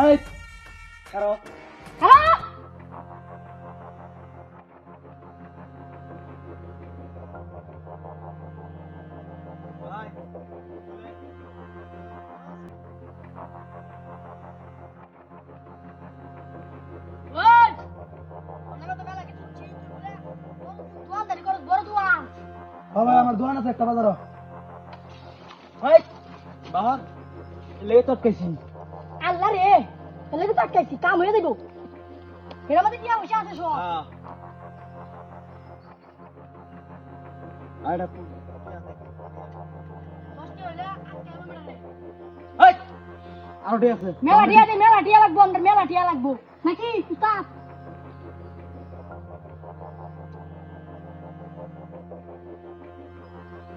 এই খারো হ্যালো ভাই ওই আমরা তো বেলা কিছু চিনি বলে দোয়ান দাঁড়ি করো বড় দোয়ান ভাই আমার দোকান আছে একটা বাজারও এই বাহার লেগে তটকাইছি আল্লাহ রে তাহলে তো তাকাইছি কাম হয়ে যাইব এর মধ্যে কি অবশ্য আছে সব হ্যাঁ আইডা দশটি হইলে আজকে আমি মেলা এই আরো ডে আছে মেলা টিয়া লাগবো আমরা মেলা টিয়া লাগবো নাকি উস্তাদ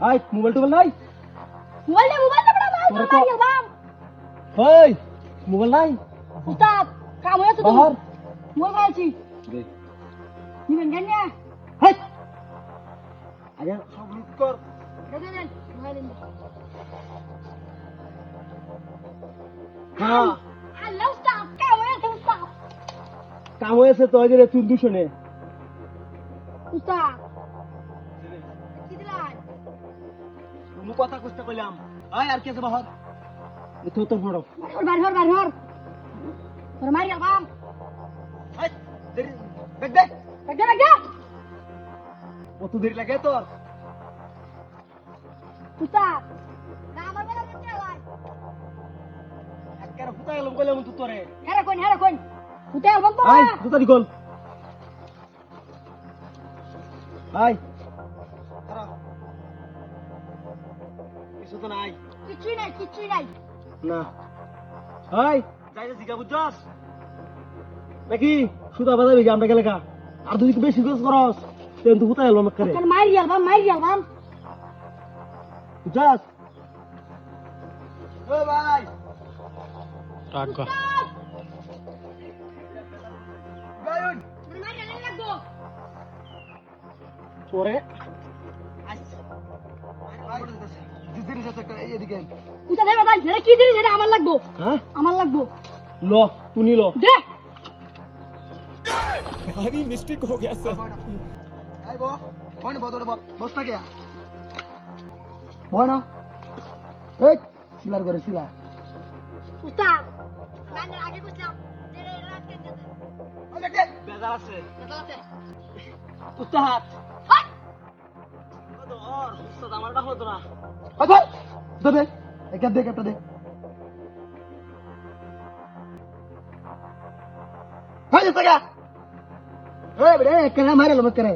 এই মোবাইল টোবাইল নাই মোবাইলটা বড় ভাই তোরে তো- মারি বাম এই মোবাইল নাই উস্তাদ কাম হয়ে তো বাহার মোবাইল আছি দে নিবেন কেন না হেই আগে সব লুট কর দে মোবাইল নিন হ্যাঁ আল্লাহ উস্তাদ কাম হয়ে তো উস্তাদ কাম হয়েছে তো ওই যে তুই দুশনে উস্তাদ কি দিলাই মু কথা কইতে কইলাম আয় আর কি আছে বাহার তো তোর বড় হর তোর মারি বাম এই দেরি দেখ দেখ লাগা কত দেরি লাগে তোর উস্তাদ না আমার বেলা দিতে লাই একবার ফুটা গেলাম কইলাম তুই তোরে হেরা কোন উতে আলবাম তো আয় ফুটা দি কল আয় খারা কিছু তো নাই কিছুই নাই না আয় যাইতে জিগা বুঝছস নাকি সুদা বাজাবি কি আমরা গেলে কা আর তুই তো বেশি গোস করস তেন তুই ফুটা গেলাম করে তোর মারি আলবাম বুঝছস ও ভাই টাকা গায়ন তোর মারি আলবাম লাগবো তোরে জিজির সাথে এদিকে উতে দে ভাই এটা কি জিনিস এটা আমার লাগবো হ্যাঁ আমার লাগবো ল তুই ল দে भारी मिस्टेक हो गया सर আই বো কোন বদরে বসতা কে বনা এই সিলার করে সিলা উস্তাদ মানে আগে বুঝলাম যে রাত কেন ওকে বেজার আছে দাদাতে উস্তাদ হাই কত আর উস্তাদ আমার ডাক হতো না আচ্ছা দে একটা দে হাই সাগা ए बड़े कना मारे लो मत करे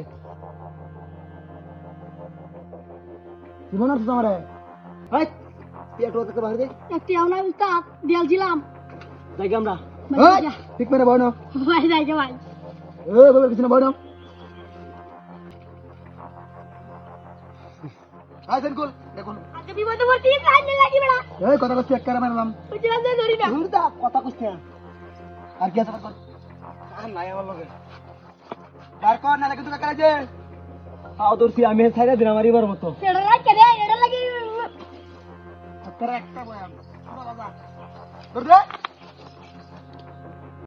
জীবন আর তোমারে হাই পেট ওতে বাহির দে একটি আওনা উস্তাদ দিয়াল ছিলাম যাই আমরা ভাই ঠিক মেরে বড় ভাই যাই ভাই এ বাবা কিছু না বড় আই সেনকুল দেখুন আজকে বিপদে পড়ছি সাইনে লাগি বড়া এই কথা কইতে এক করে মারলাম বুঝলাম যে ধরি না দূরদা কথা কইতে আর কি আছে কর আর নাই আমার লগে বার কর না লাগে তুই কারে যে আও দর্শি আমি ছাইরা দিন আমারই বার মতো এটা লাগে তোর একটা বয়ান পুরো বাবা দূর দে